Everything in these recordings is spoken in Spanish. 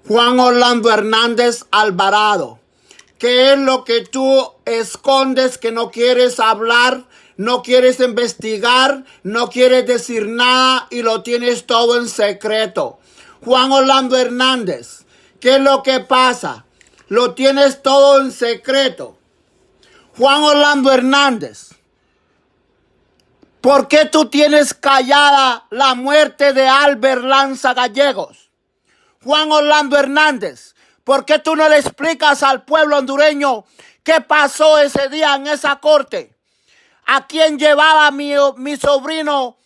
Juan Orlando Hernández Alvarado, ¿qué es lo que tú escondes, que no quieres hablar, no quieres investigar, no quieres decir nada y lo tienes todo en secreto? Juan Orlando Hernández, ¿qué es lo que pasa? Lo tienes todo en secreto. Juan Orlando Hernández, ¿por qué tú tienes callada la muerte de Albert Lanza Gallegos? Juan Orlando Hernández, ¿por qué tú no le explicas al pueblo hondureño qué pasó ese día en esa corte? ¿A quién llevaba mi sobrino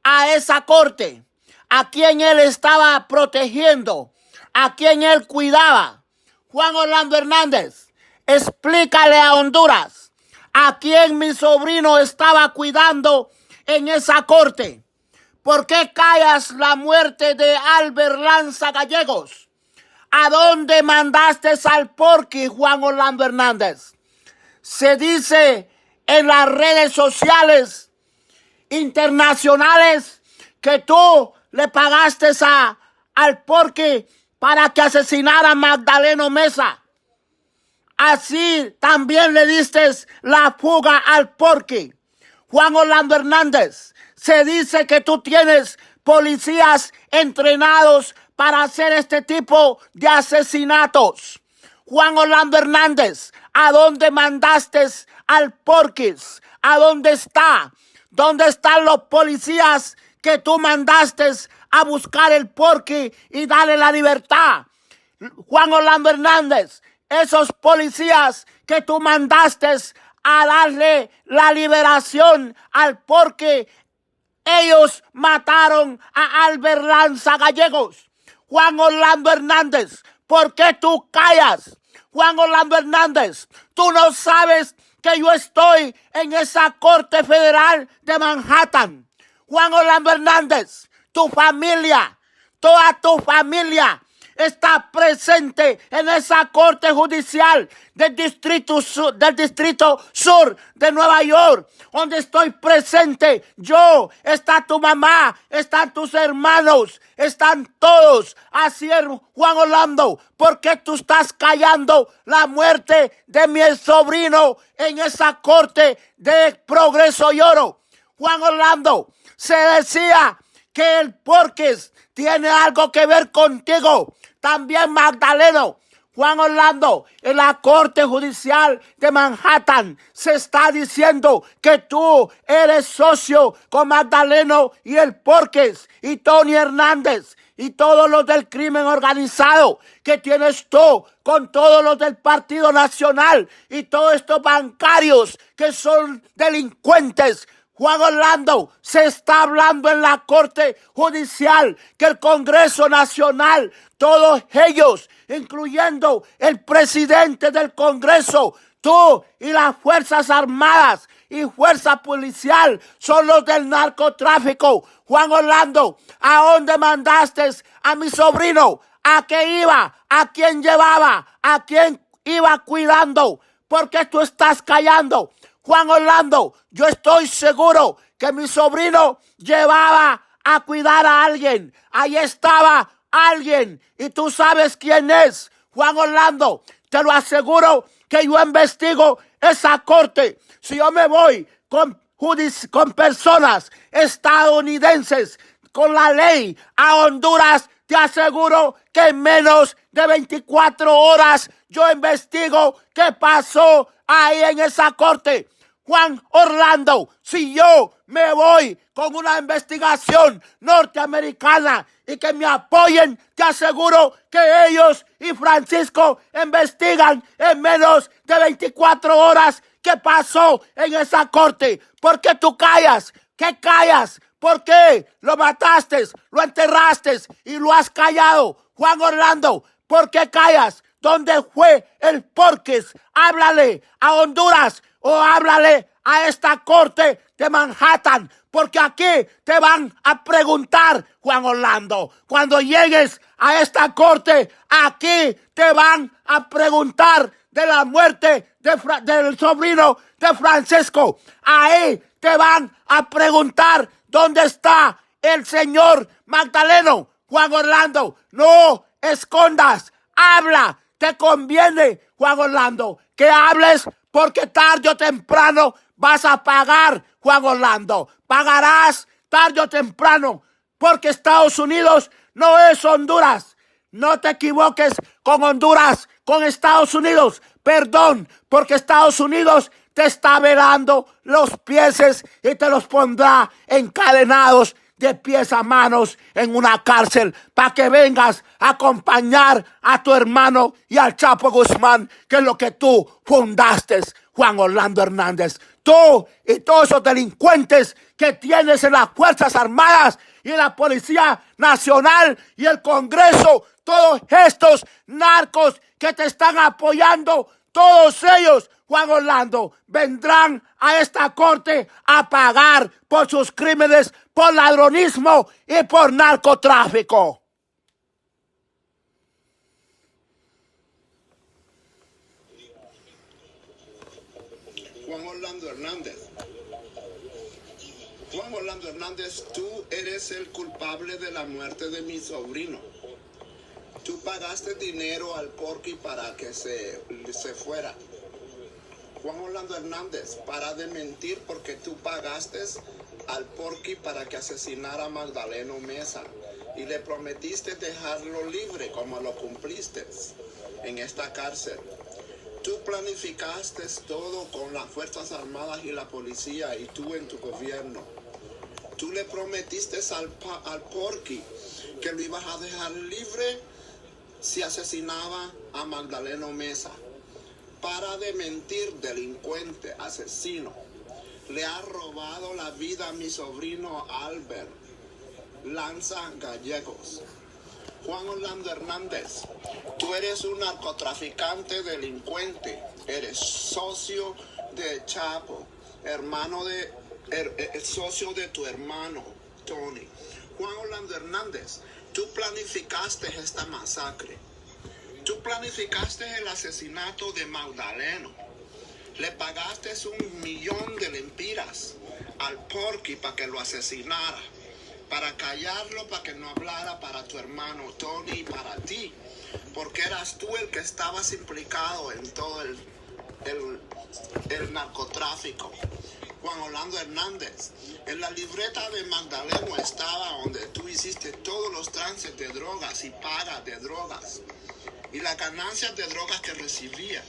a esa corte? ¿A quién él estaba protegiendo? ¿A quién él cuidaba? Juan Orlando Hernández, explícale a Honduras a quién mi sobrino estaba cuidando en esa corte. ¿Por qué callas la muerte de Albert Lanza Gallegos? ¿A dónde mandaste al porqui, Juan Orlando Hernández? Se dice en las redes sociales internacionales que tú le pagaste al porqui para que asesinara a Magdaleno Mesa. Así también le diste la fuga al porqui. Juan Orlando Hernández, se dice que tú tienes policías entrenados para hacer este tipo de asesinatos. Juan Orlando Hernández, ¿a dónde mandaste al porquis? ¿A dónde está? ¿Dónde están los policías que tú mandaste a buscar el porqui y darle la libertad? Juan Orlando Hernández, esos policías que tú mandaste a darle la liberación al porqui, ellos mataron a Albert Lanza Gallegos. Juan Orlando Hernández, ¿por qué tú callas? Juan Orlando Hernández, tú no sabes que yo estoy en esa corte federal de Manhattan. Juan Orlando Hernández, tu familia, toda tu familia está presente en esa corte judicial del Distrito Sur de Nueva York, donde estoy presente yo, está tu mamá, están tus hermanos, están todos. Así es, Juan Orlando, ¿por qué tú estás callando la muerte de mi sobrino en esa corte de Progreso y Oro? Juan Orlando, se decía que el porquis tiene algo que ver contigo. También Magdaleno. Juan Orlando, en la Corte Judicial de Manhattan se está diciendo que tú eres socio con Magdaleno y el Porquis y Tony Hernández y todos los del crimen organizado que tienes tú con todos los del Partido Nacional y todos estos bancarios que son delincuentes. Juan Orlando, se está hablando en la Corte Judicial que el Congreso Nacional, todos ellos, incluyendo el presidente del Congreso, tú y las Fuerzas Armadas y Fuerza Policial son los del narcotráfico. Juan Orlando, ¿a dónde mandaste a mi sobrino? ¿A qué iba? ¿A quién llevaba? ¿A quién iba cuidando? ¿Por qué tú estás callando? Juan Orlando, yo estoy seguro que mi sobrino llevaba a cuidar a alguien. Ahí estaba alguien y tú sabes quién es. Juan Orlando, te lo aseguro que yo investigo esa corte. Si yo me voy con personas estadounidenses, con la ley a Honduras, te aseguro que en menos de 24 horas yo investigo qué pasó ahí en esa corte. Juan Orlando, si yo me voy con una investigación norteamericana y que me apoyen, te aseguro que ellos y Francisco investigan en menos de 24 horas qué pasó en esa corte. ¿Por qué tú callas? ¿Qué callas? ¿Por qué lo mataste, lo enterraste y lo has callado? Juan Orlando, ¿por qué callas? ¿Dónde fue el porquis? Háblale a Honduras o háblale a esta corte de Manhattan, porque aquí te van a preguntar, Juan Orlando. Cuando llegues a esta corte, aquí te van a preguntar de la muerte del sobrino de Francisco. Ahí te van a preguntar dónde está el señor Magdaleno. Juan Orlando, no escondas. Habla. Te conviene, Juan Orlando, que hables, porque tarde o temprano vas a pagar, Juan Orlando. Pagarás tarde o temprano, porque Estados Unidos no es Honduras. No te equivoques con Honduras, con Estados Unidos. Perdón, porque Estados Unidos te está velando los pies y te los pondrá encadenados de pies a manos en una cárcel para que vengas a acompañar a tu hermano y al Chapo Guzmán, que es lo que tú fundaste, Juan Orlando Hernández. Tú y todos esos delincuentes que tienes en las Fuerzas Armadas y en la Policía Nacional y el Congreso, todos estos narcos que te están apoyando, todos ellos, Juan Orlando, vendrán a esta corte a pagar por sus crímenes, por ladronismo y por narcotráfico. Juan Orlando Hernández. Juan Orlando Hernández, tú eres el culpable de la muerte de mi sobrino. Tú pagaste dinero al Porky para que se fuera. Juan Orlando Hernández, para de mentir, porque tú pagaste al Porky para que asesinara a Magdaleno Mesa y le prometiste dejarlo libre, como lo cumpliste en esta cárcel. Tú planificaste todo con las Fuerzas Armadas y la policía y tú en tu gobierno. Tú le prometiste al Porky que lo ibas a dejar libre si asesinaba a Magdaleno Mesa. Para de mentir, delincuente, asesino. Le ha robado la vida a mi sobrino Albert Lanza Gallegos. Juan Orlando Hernández, tú eres un narcotraficante delincuente. Eres socio de Chapo, socio de tu hermano Tony. Juan Orlando Hernández, tú planificaste esta masacre. Tú planificaste el asesinato de Magdaleno. Le pagaste 1 millón de lempiras al Porky para que lo asesinara, para callarlo, para que no hablara para tu hermano Tony y para ti, porque eras tú el que estabas implicado en todo el narcotráfico. Juan Orlando Hernández, en la libreta de Magdaleno estaba donde tú hiciste todos los trances de drogas y pagas de drogas y las ganancias de drogas que recibías.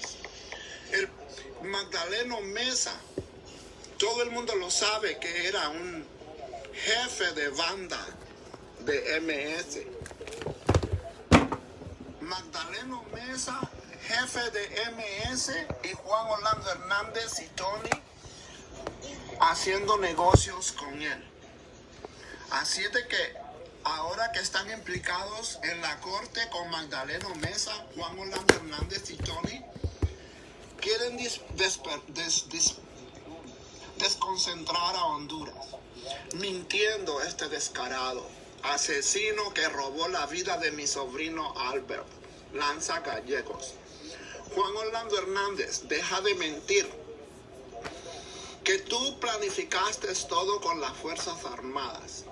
El Magdaleno Mesa, todo el mundo lo sabe que era un jefe de banda de MS. Magdaleno Mesa, jefe de MS, y Juan Orlando Hernández y Tony haciendo negocios con él. Así de que ahora que están implicados en la corte con Magdaleno Mesa, Juan Orlando Hernández y Tony, quieren desconcentrar a Honduras, mintiendo este descarado, asesino que robó la vida de mi sobrino Albert Lanza Gallegos. Juan Orlando Hernández, deja de mentir, que tú planificaste todo con las Fuerzas Armadas.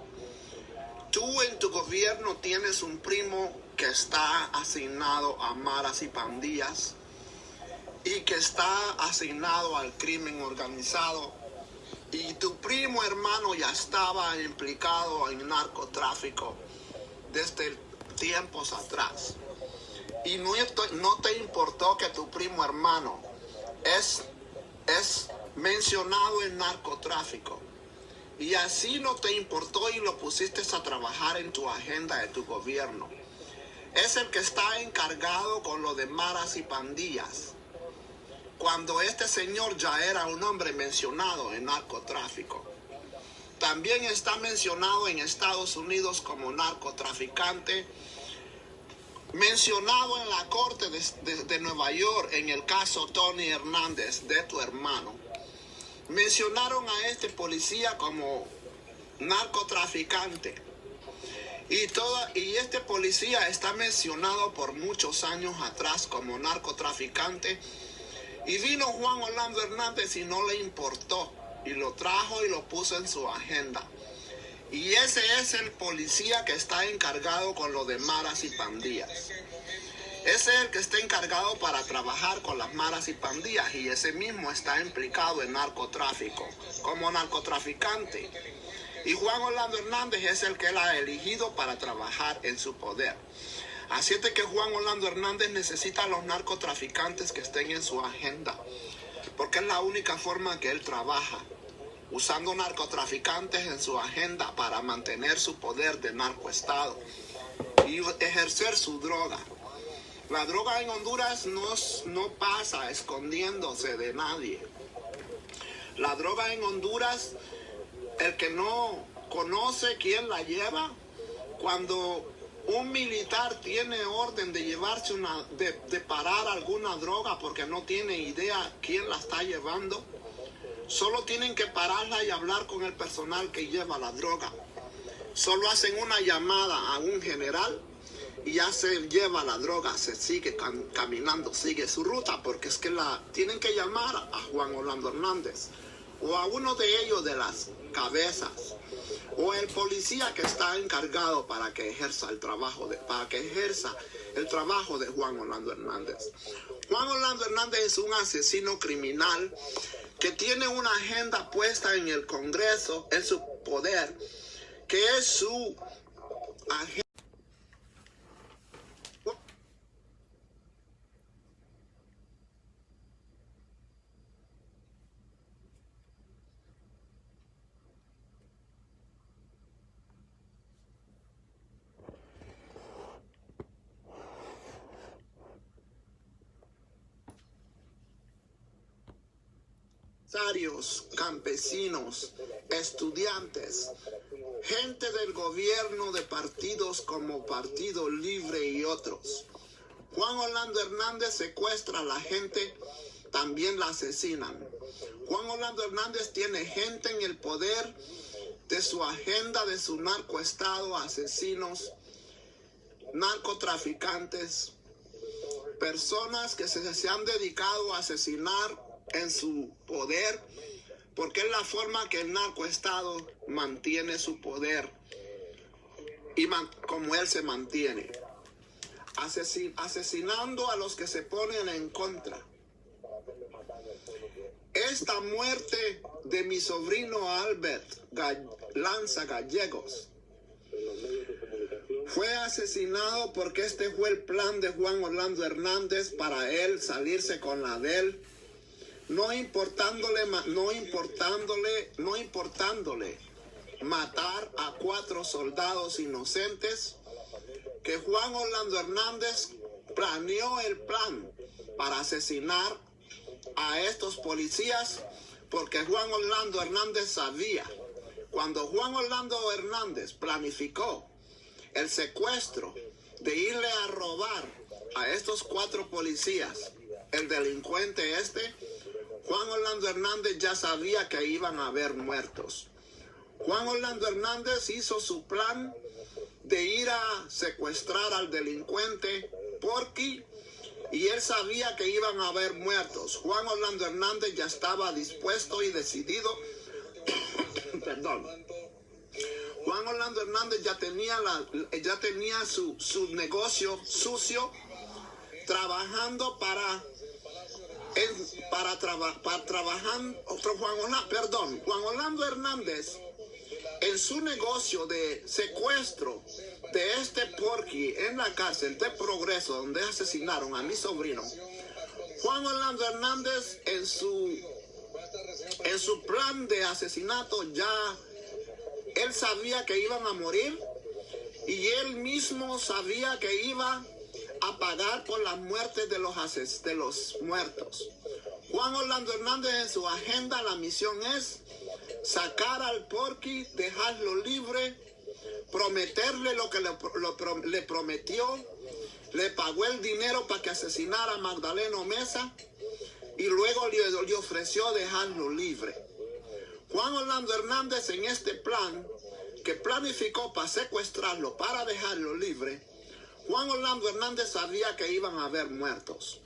Tú en tu gobierno tienes un primo que está asignado a maras y pandillas y que está asignado al crimen organizado, y tu primo hermano ya estaba implicado en narcotráfico desde tiempos atrás, y no te importó que tu primo hermano es mencionado en narcotráfico, y así no te importó y lo pusiste a trabajar en tu agenda de tu gobierno. Es el que está encargado con lo de maras y pandillas, cuando este señor ya era un hombre mencionado en narcotráfico. También está mencionado en Estados Unidos como narcotraficante, mencionado en la corte de Nueva York en el caso Tony Hernández de tu hermano. Mencionaron a este policía como narcotraficante, y este policía está mencionado por muchos años atrás como narcotraficante, y vino Juan Orlando Hernández y no le importó, y lo trajo y lo puso en su agenda. Y ese es el policía que está encargado con lo de maras y pandillas. Ese es el que está encargado para trabajar con las maras y pandillas, y ese mismo está implicado en narcotráfico como narcotraficante. Y Juan Orlando Hernández es el que él ha elegido para trabajar en su poder. Así es de que Juan Orlando Hernández necesita a los narcotraficantes que estén en su agenda, porque es la única forma que él trabaja, usando narcotraficantes en su agenda para mantener su poder de narcoestado y ejercer su droga. La droga en Honduras no pasa escondiéndose de nadie. La droga en Honduras, el que no conoce quién la lleva, cuando un militar tiene orden de llevarse de parar alguna droga porque no tiene idea quién la está llevando, solo tienen que pararla y hablar con el personal que lleva la droga. Solo hacen una llamada a un general y ya se lleva la droga, se sigue caminando, sigue su ruta, porque es que tienen que llamar a Juan Orlando Hernández o a uno de ellos de las cabezas, o el policía que está encargado para que ejerza el trabajo de Juan Orlando Hernández. Juan Orlando Hernández es un asesino criminal que tiene una agenda puesta en el Congreso, en su poder, que es su agenda. Campesinos, estudiantes, gente del gobierno de partidos como Partido Libre y otros. Juan Orlando Hernández secuestra a la gente, también la asesinan. Juan Orlando Hernández tiene gente en el poder de su agenda, de su narcoestado, asesinos, narcotraficantes, personas que se han dedicado a asesinar en su poder, porque es la forma que el narcoestado mantiene su poder y como él se mantiene, asesinando a los que se ponen en contra. Esta muerte de mi sobrino Albert Lanza Gallegos fue asesinado porque este fue el plan de Juan Orlando Hernández para él salirse con la de él, no importándole matar a 4 soldados inocentes, que Juan Orlando Hernández planeó el plan para asesinar a estos policías, porque Juan Orlando Hernández sabía, cuando Juan Orlando Hernández planificó el secuestro de irle a robar a estos 4 policías, el delincuente Juan Orlando Hernández ya sabía que iban a haber muertos. Juan Orlando Hernández hizo su plan de ir a secuestrar al delincuente Porky, y él sabía que iban a haber muertos. Juan Orlando Hernández ya estaba dispuesto y decidido. Perdón. Juan Orlando Hernández ya tenía su negocio sucio, trabajando Juan Orlando Hernández, en su negocio de secuestro de este Porky en la cárcel de Progreso, donde asesinaron a mi sobrino. Juan Orlando Hernández, en su plan de asesinato, ya él sabía que iban a morir, y él mismo sabía que iba a pagar por las muertes de los muertos. Juan Orlando Hernández, en su agenda, la misión es sacar al Porky, dejarlo libre, prometerle lo que le prometió, le pagó el dinero para que asesinara a Magdaleno Mesa, y luego le ofreció dejarlo libre. Juan Orlando Hernández, en este plan que planificó para secuestrarlo, para dejarlo libre, Juan Orlando Hernández sabía que iban a haber muertos.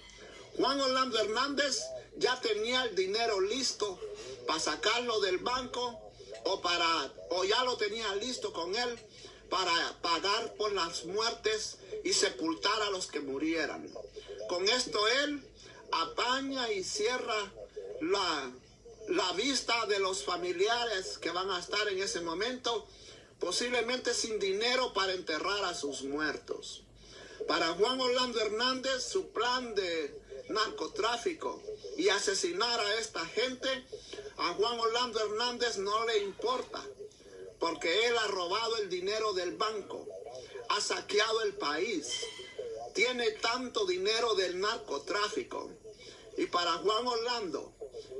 Juan Orlando Hernández ya tenía el dinero listo para sacarlo del banco, o ya lo tenía listo con él para pagar por las muertes y sepultar a los que murieran. Con esto él apaña y cierra la vista de los familiares que van a estar en ese momento, posiblemente sin dinero para enterrar a sus muertos. Para Juan Orlando Hernández, su plan de narcotráfico y asesinar a esta gente, a Juan Orlando Hernández no le importa, porque él ha robado el dinero del banco, ha saqueado el país, tiene tanto dinero del narcotráfico. Y para Juan Orlando,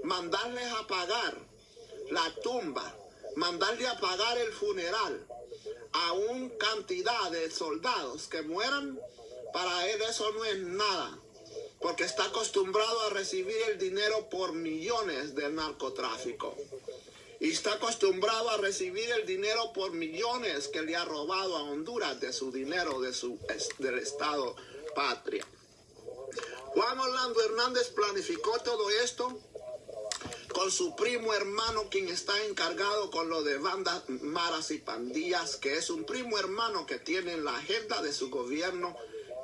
mandarles a pagar la tumba, mandarle a pagar el funeral a una cantidad de soldados que mueran, para él eso no es nada, porque está acostumbrado a recibir el dinero por millones del narcotráfico. Y está acostumbrado a recibir el dinero por millones que le ha robado a Honduras de su dinero, del Estado patria. Juan Orlando Hernández planificó todo esto con su primo hermano, quien está encargado con lo de bandas, maras y pandillas, que es un primo hermano que tiene en la agenda de su gobierno,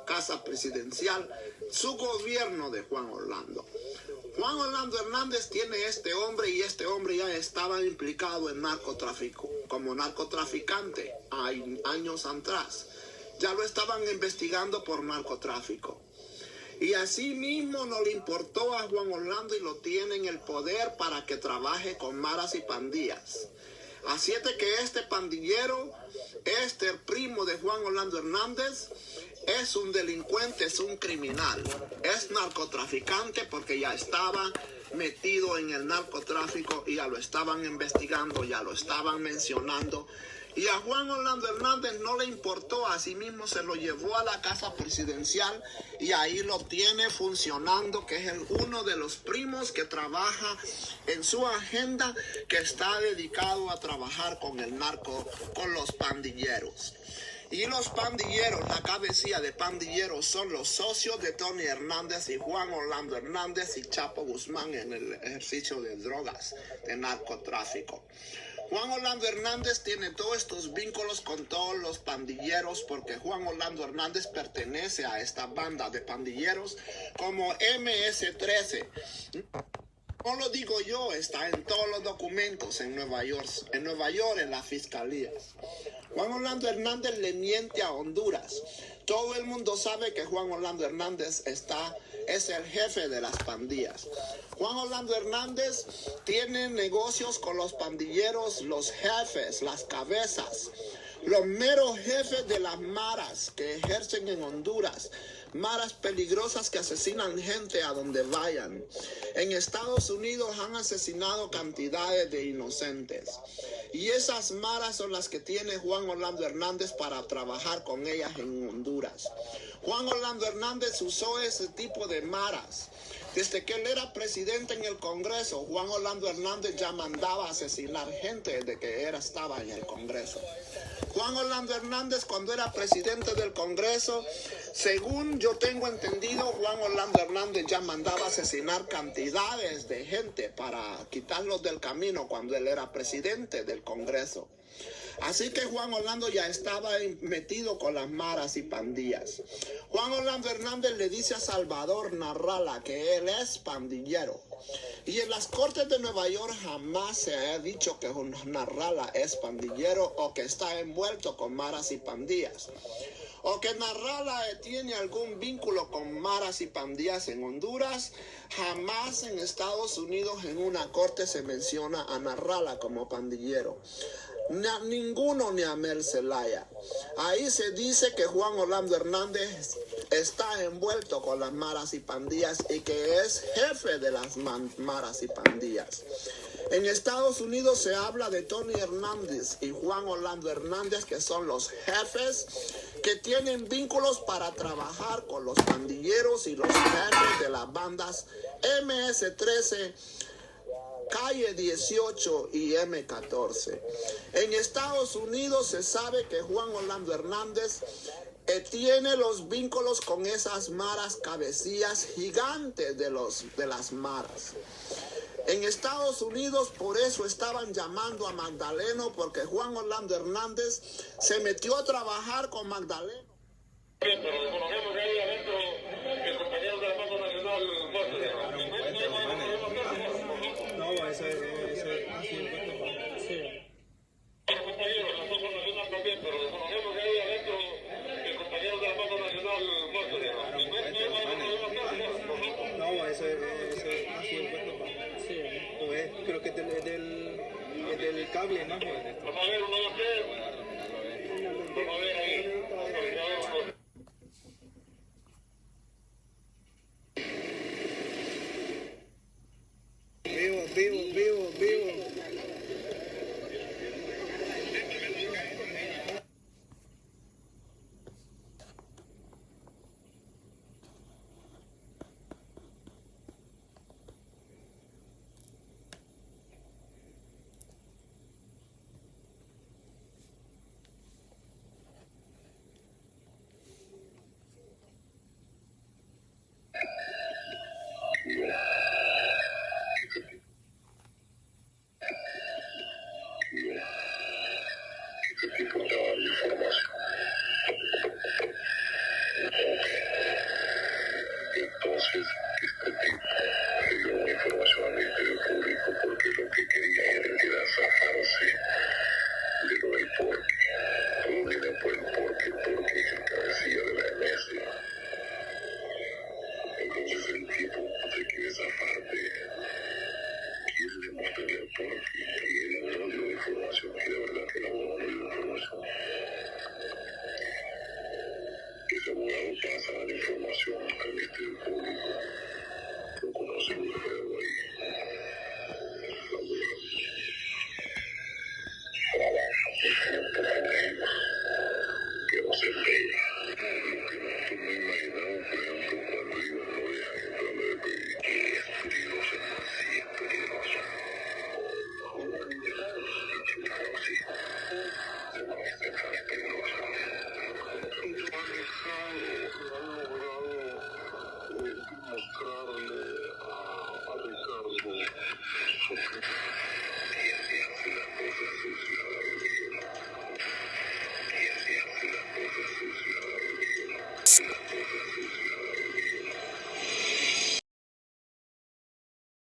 casa presidencial, su gobierno de Juan Orlando. Juan Orlando Hernández tiene este hombre, y este hombre ya estaba implicado en narcotráfico, como narcotraficante años atrás. Ya lo estaban investigando por narcotráfico. Y así mismo no le importó a Juan Orlando y lo tiene en el poder para que trabaje con maras y pandillas. Así es de que este pandillero, este primo de Juan Orlando Hernández, es un delincuente, es un criminal, es narcotraficante, porque ya estaba metido en el narcotráfico y ya lo estaban investigando, ya lo estaban mencionando. Y a Juan Orlando Hernández no le importó, así mismo se lo llevó a la casa presidencial y ahí lo tiene funcionando, que es uno de los primos que trabaja en su agenda, que está dedicado a trabajar con el narco, con los pandilleros. Y los pandilleros, la cabecilla de pandilleros, son los socios de Tony Hernández y Juan Orlando Hernández y Chapo Guzmán en el ejercicio de drogas, de narcotráfico. Juan Orlando Hernández tiene todos estos vínculos con todos los pandilleros, porque Juan Orlando Hernández pertenece a esta banda de pandilleros como MS-13. No lo digo yo, está en todos los documentos en Nueva York, en las fiscalías. Juan Orlando Hernández le miente a Honduras. Todo el mundo sabe que Juan Orlando Hernández es el jefe de las pandillas. Juan Orlando Hernández tiene negocios con los pandilleros, los jefes, las cabezas, los meros jefes de las maras que ejercen en Honduras. Maras peligrosas que asesinan gente a donde vayan. En Estados Unidos han asesinado cantidades de inocentes. Y esas maras son las que tiene Juan Orlando Hernández para trabajar con ellas en Honduras. Juan Orlando Hernández usó ese tipo de maras. Desde que él era presidente en el Congreso, Juan Orlando Hernández ya mandaba a asesinar gente desde que estaba en el Congreso. Juan Orlando Hernández, cuando era presidente del Congreso, según yo tengo entendido, Juan Orlando Hernández ya mandaba asesinar cantidades de gente para quitarlos del camino cuando él era presidente del Congreso. Así que Juan Orlando ya estaba metido con las maras y pandillas. Juan Orlando Hernández le dice a Salvador Narrala que él es pandillero. Y en las cortes de Nueva York jamás se ha dicho que Narrala es pandillero o que está envuelto con maras y pandillas. O que Narrala tiene algún vínculo con maras y pandillas en Honduras. Jamás en Estados Unidos en una corte se menciona a Narrala como pandillero. Ninguno, ni a Mel Zelaya. Ahí se dice que Juan Orlando Hernández está envuelto con las maras y pandillas y que es jefe de las maras y pandillas. En Estados Unidos se habla de Tony Hernández y Juan Orlando Hernández, que son los jefes que tienen vínculos para trabajar con los pandilleros y los jefes de las bandas MS-13, Calle 18 y M14. En Estados Unidos se sabe que Juan Orlando Hernández tiene los vínculos con esas maras cabecillas gigantes de las maras. En Estados Unidos por eso estaban llamando a Magdaleno, porque Juan Orlando Hernández se metió a trabajar con Magdaleno. Pero desconocemos que hay adentro el compañero de la Banda Nacional muerto. No, eso es así. Sí. Compañero de la Banda Nacional también, pero desconocemos que hay adentro el compañero de la Banda Nacional muerto. No, eso es así. Sí. Pues creo que es del cable, ¿no? Vamos a ver, 1, 2, 3. Vamos a ver ahí. Vivo. Entonces, este tipo le dio una información al Ministerio Público porque lo que quería era zafarse de lo del porqué. Todo viene por el porqué es el cabecilla de la MS. Entonces el tipo se quiere zafar quiere demostrarle al porqué que él no dio información, y de verdad que el abogado no dio información. Ese abogado pasa la información al Ministerio Público. Lo conoce muy feo ahí. El abogado trabaja por tiempo con ellos, que no se pega. Lo que nosotros no imaginamos, por ejemplo, cuando ellos no dejan entrar a la DPI, que es peligroso, sí es peligroso. Sí, se va a hacer peligroso. Mostrarle a Ricardo su que tiende a hacer las cosas sucias.